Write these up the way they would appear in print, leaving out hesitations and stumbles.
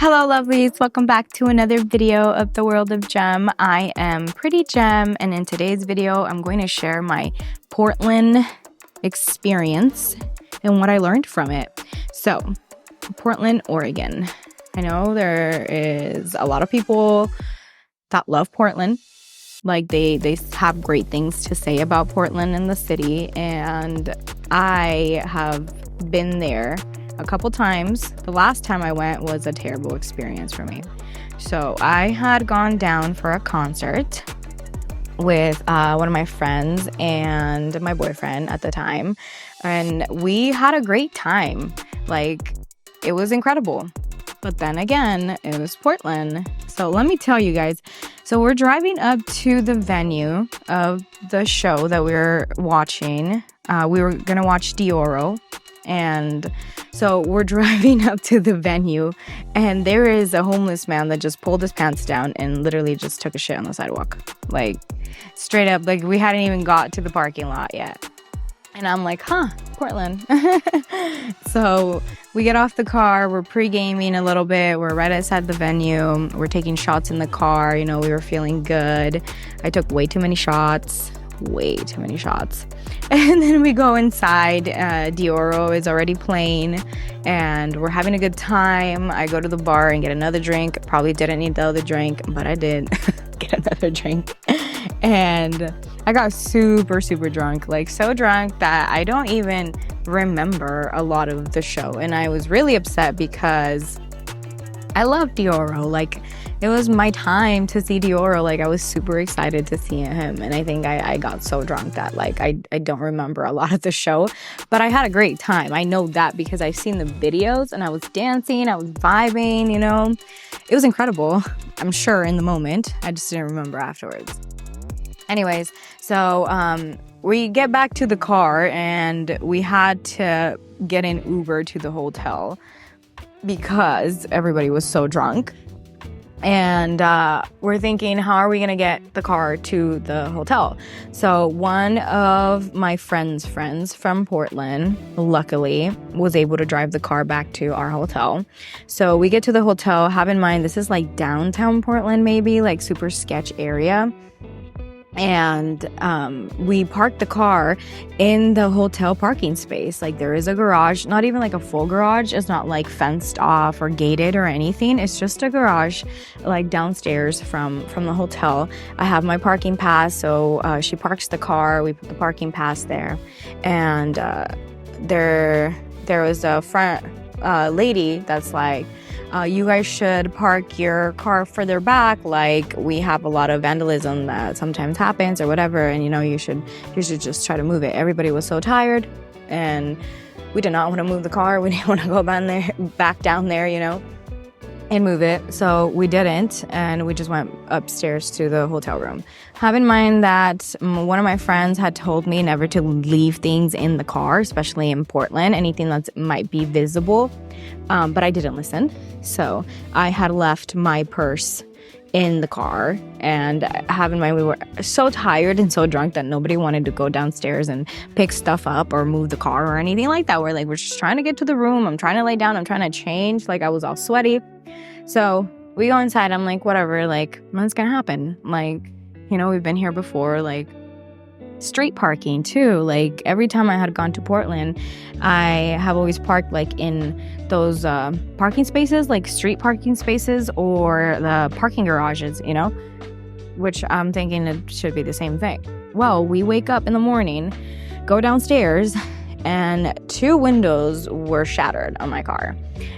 Hello lovelies, welcome back to another video of the world of Gem. I am Prwwtygem, and in today's video I'm going to share my Portland experience and what I learned from it. So, Portland, Oregon. I know there is a lot of people that love Portland. Like they have great things to say about Portland and the city, and I have been there a couple times. The last time I went was a terrible experience for me. So I had gone down for a concert with one of my friends and my boyfriend at the time, and we had a great time. Like, it was incredible. But then again, it was Portland. So let me tell you guys. So we're driving up to the venue of the show that we were watching. We were going to watch Dioro. And so we're driving up to the venue, and there is a homeless man that just pulled his pants down and literally just took a shit on the sidewalk. Like, straight up, like we hadn't even got to the parking lot yet. And I'm like, Portland. So we get off the car, we're pre-gaming a little bit, we're right outside the venue, we're taking shots in the car, we were feeling good. I took way too many shots. And then we go inside. Dioro is already playing, and we're having a good time. I go to the bar and get another drink. Probably didn't need the other drink, but I did get another drink. And I got super drunk, like so drunk that I don't even remember a lot of the show. And I was really upset because I love Dioro. Like, it was my time to see Dioro. Like, I was super excited to see him. And I think I got so drunk that, like, I don't remember a lot of the show. But I had a great time. I know that because I've seen the videos, and I was dancing, I was vibing, It was incredible, I'm sure, in the moment. I just didn't remember afterwards. Anyways, so we get back to the car, and we had to get an Uber to the hotel because everybody was so drunk. And we're thinking, how are we going to get the car to the hotel? So one of my friends from Portland, luckily, was able to drive the car back to our hotel. So we get to the hotel. Have in mind, this is like downtown Portland, maybe, like super sketch area. And we parked the car in the hotel parking space. Like, there is a garage, not even like a full garage. It's not like fenced off or gated or anything. It's just a garage, like downstairs from the hotel. I have my parking pass, so she parks the car. We put the parking pass there, and there was a front lady that's like, you guys should park your car further back. Like, we have a lot of vandalism that sometimes happens or whatever, and you should just try to move it. Everybody was so tired, and we did not want to move the car. We didn't want to go back down there, and move it. So we didn't, and we just went upstairs to the hotel room. Have in mind that one of my friends had told me never to leave things in the car, especially in Portland, anything that might be visible. But I didn't listen. So I had left my purse in the car, and have in mind we were so tired and so drunk that nobody wanted to go downstairs and pick stuff up or move the car or anything like that. We're just trying to get to the room. I'm trying to lay down. I'm trying to change. Like, I was all sweaty. So we go inside. I'm like, whatever, like, what's gonna happen? Like, we've been here before. Like, street parking too. Like, every time I had gone to Portland, I have always parked like in those parking spaces, like street parking spaces or the parking garages, which I'm thinking it should be the same thing. Well, we wake up in the morning, go downstairs, and 2 windows were shattered on my car.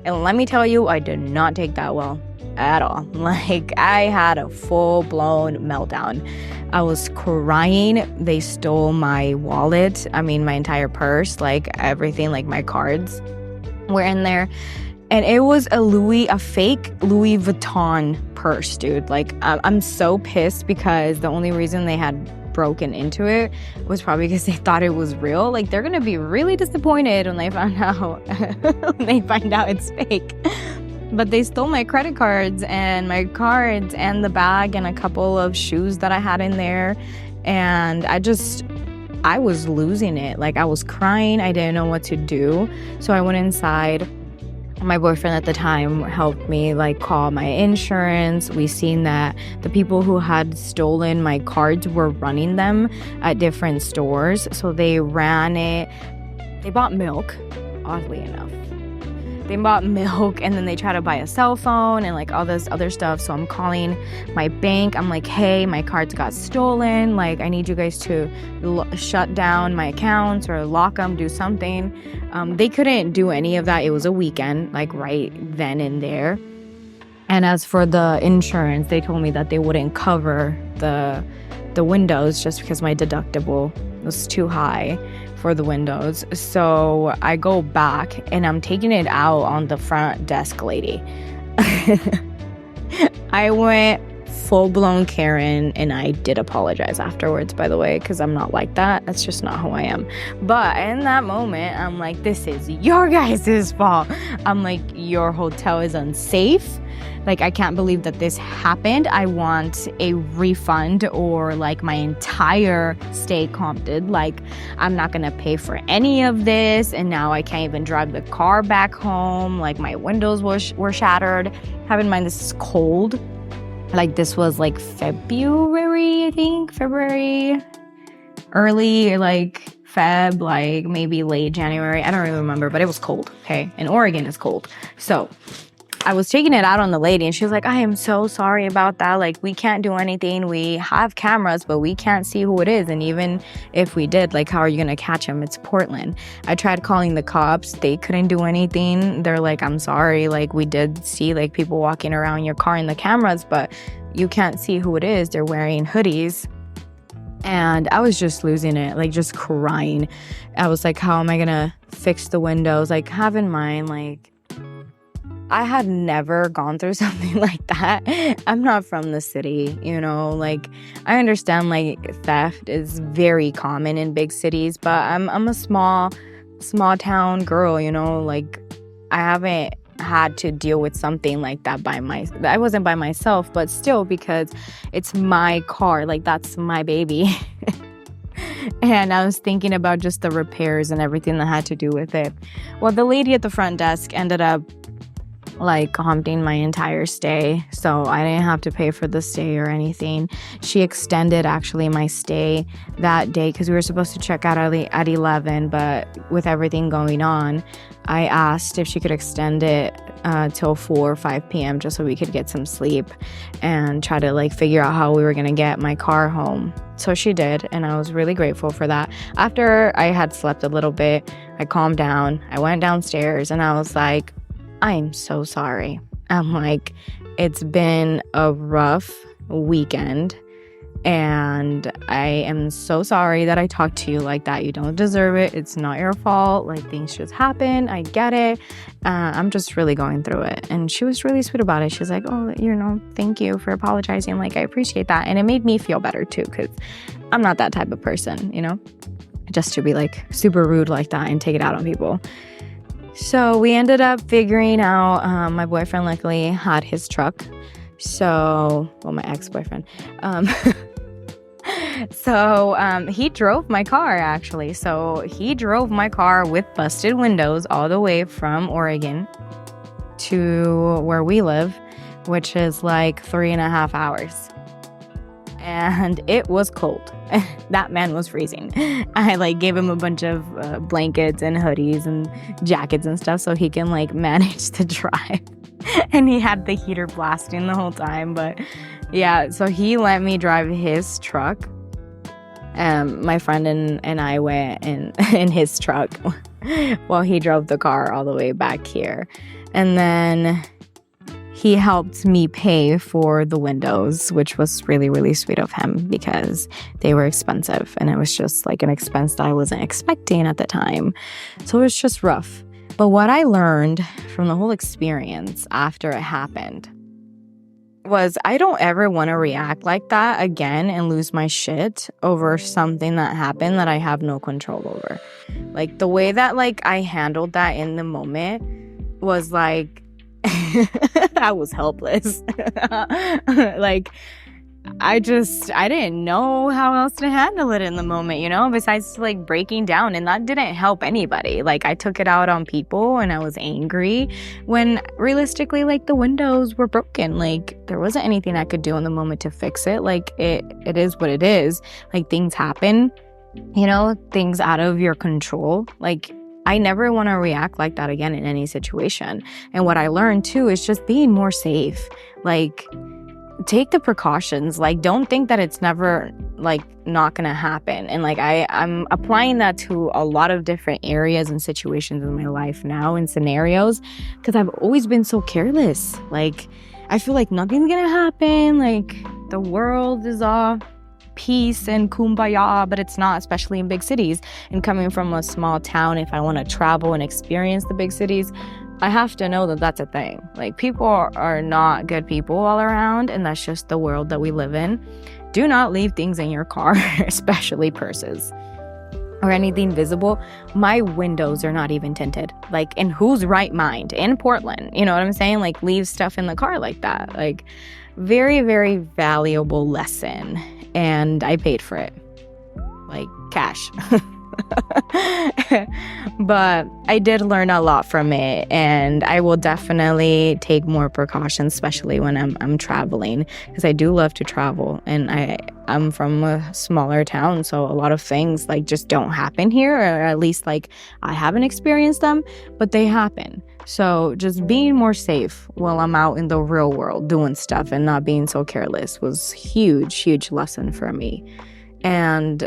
And let me tell you, I did not take that well at all. Like, I had a full-blown meltdown. I was crying. They stole my wallet. I mean, my entire purse, like everything, like my cards were in there. And it was a fake Louis Vuitton purse, dude. Like, I'm so pissed because the only reason they had broken into it was probably because they thought it was real. Like, they're gonna be really disappointed when they find out it's fake. But they stole my credit cards and my cards and the bag and a couple of shoes that I had in there. And I was losing it. Like, I was crying. I didn't know what to do. So I went inside, my boyfriend at the time helped me like call my insurance. We seen that the people who had stolen my cards were running them at different stores. So they ran it. They bought milk, oddly enough. They bought milk and then they tried to buy a cell phone and like all this other stuff. So I'm calling my bank. I'm like, hey, my cards got stolen. Like, I need you guys to shut down my accounts or lock them, do something. They couldn't do any of that. It was a weekend, like right then and there. And as for the insurance, they told me that they wouldn't cover the windows just because my deductible was too high for the windows. So I go back and I'm taking it out on the front desk lady. I went full-blown Karen, and I did apologize afterwards, by the way, because I'm not like that. That's just not who I am. But in that moment, I'm like, this is your guys' fault. I'm like, your hotel is unsafe. Like, I can't believe that this happened. I want a refund or like my entire stay comped. Like, I'm not gonna pay for any of this. And now I can't even drive the car back home. Like, my windows were shattered. Have in mind, this is cold. Like, this was like February, I think. February, early, like Feb, like maybe late January. I don't really remember, but it was cold, okay? And Oregon is cold. So I was taking it out on the lady, and she was like, I am so sorry about that. Like, we can't do anything. We have cameras, but we can't see who it is. And even if we did, like, how are you going to catch him? It's Portland. I tried calling the cops. They couldn't do anything. They're like, I'm sorry. Like, we did see, like, people walking around your car in the cameras, but you can't see who it is. They're wearing hoodies. And I was just losing it, like, just crying. I was like, how am I going to fix the windows? Like, have in mind, like, I had never gone through something like that. I'm not from the city, you know, like, I understand like theft is very common in big cities, but I'm a small town girl, you know, like, I haven't had to deal with something like that I wasn't by myself, but still, because it's my car, like, that's my baby. And I was thinking about just the repairs and everything that had to do with it. Well, the lady at the front desk ended up like comping my entire stay, so I didn't have to pay for the stay or anything. She extended actually my stay that day because we were supposed to check out at 11, but with everything going on, I asked if she could extend it till 4 or 5 p.m. just so we could get some sleep and try to like figure out how we were gonna get my car home. So she did, and I was really grateful for that. After I had slept a little bit, I calmed down. I went downstairs and I was like, I'm so sorry. I'm like, it's been a rough weekend, and I am so sorry that I talked to you like that. You don't deserve it. It's not your fault. Like, things just happen. I get it. I'm just really going through it. And she was really sweet about it. She's like, oh, you know, thank you for apologizing. Like, I appreciate that. And it made me feel better too, because I'm not that type of person, you know, just to be like super rude like that and take it out on people. So we ended up figuring out, my boyfriend luckily had his truck. So, well, my ex-boyfriend. He drove my car, actually. So he drove my car with busted windows all the way from Oregon to where we live, which is like 3.5 hours. And it was cold. That man was freezing. I like gave him a bunch of blankets and hoodies and jackets and stuff so he can like manage to drive. And he had the heater blasting the whole time. But yeah, so he let me drive his truck. My friend and I went in his truck while he drove the car all the way back here. And then he helped me pay for the windows, which was really, really sweet of him because they were expensive. And it was just like an expense that I wasn't expecting at the time. So it was just rough. But what I learned from the whole experience after it happened was I don't ever want to react like that again and lose my shit over something that happened that I have no control over. Like, the way that like I handled that in the moment was like, I was helpless. Like, I didn't know how else to handle it in the moment, besides like breaking down. And that didn't help anybody. Like, I took it out on people and I was angry when realistically, like, the windows were broken. Like, there wasn't anything I could do in the moment to fix it. Like, it is what it is. Like, things happen, things out of your control. Like, I never want to react like that again in any situation. And what I learned too is just being more safe. Like, take the precautions. Like, don't think that it's never like not gonna happen. And like I'm applying that to a lot of different areas and situations in my life now, and scenarios, because I've always been so careless. Like, I feel like nothing's gonna happen, like the world is all peace and kumbaya, but it's not, especially in big cities. And coming from a small town, if I want to travel and experience the big cities, I have to know that that's a thing. Like, people are not good people all around, and that's just the world that we live in. Do not leave things in your car, especially purses or anything visible. My windows are not even tinted. Like, in whose right mind in Portland, you know what I'm saying? Like, leave stuff in the car like that. Like, very, very valuable lesson. And I paid for it, like, cash. But I did learn a lot from it, and I will definitely take more precautions, especially when I'm traveling, because I do love to travel, and I'm from a smaller town, so a lot of things like just don't happen here, or at least like I haven't experienced them, but they happen. So just being more safe while I'm out in the real world doing stuff and not being so careless was huge lesson for me. And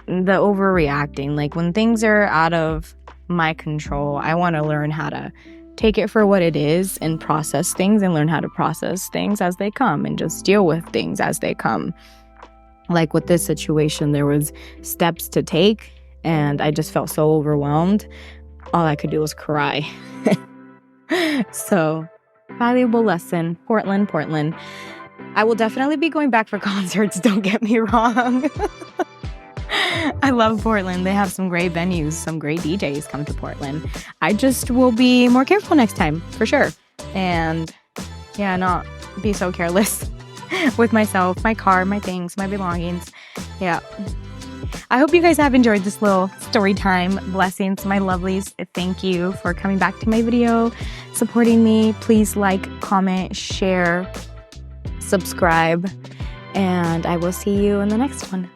the overreacting, like when things are out of my control, I want to learn how to take it for what it is and process things, and learn how to process things as they come and just deal with things as they come. Like with this situation, there was steps to take, and I just felt so overwhelmed. All I could do was cry. So, valuable lesson. Portland. I will definitely be going back for concerts, don't get me wrong. I love Portland. They have some great venues, some great DJs come to Portland. I just will be more careful next time, for sure. And yeah, not be so careless with myself, my car, my things, my belongings. Yeah. I hope you guys have enjoyed this little story time. Blessings, my lovelies. Thank you for coming back to my video, supporting me. Please like, comment, share, subscribe, and I will see you in the next one.